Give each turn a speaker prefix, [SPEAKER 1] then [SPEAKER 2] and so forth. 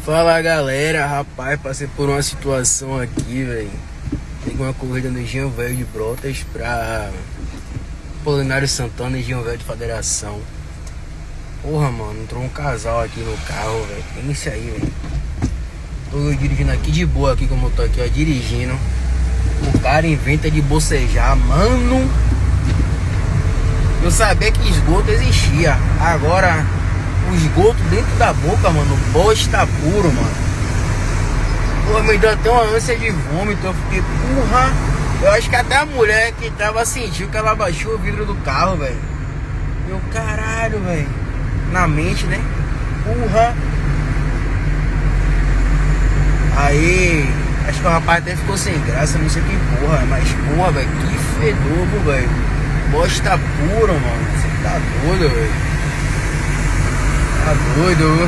[SPEAKER 1] Fala galera, rapaz, passei por uma situação aqui, velho. Peguei uma corrida no Engenho Velho de Brotas pra Polinário Santana, Engenho Velho de Federação. Porra, mano, entrou um casal aqui no carro, velho. Pensa aí, velho. Tô dirigindo aqui de boa, aqui como eu tô aqui, ó, dirigindo. O cara inventa de bocejar, mano. Eu sabia que esgoto existia. Agora, o esgoto dentro da boca, mano, bosta puro, mano. Pô, me deu até uma ânsia de vômito. Eu fiquei, porra. Eu acho que até a mulher que tava sentiu que ela baixou o vidro do carro, velho. Meu caralho, velho. Na mente, né? Porra. Aí, acho que o rapaz até ficou sem graça, não sei que porra. Mas, porra, velho, que fedor, velho. Bosta puro, mano. Você tá doido, velho. Tá doido, viu?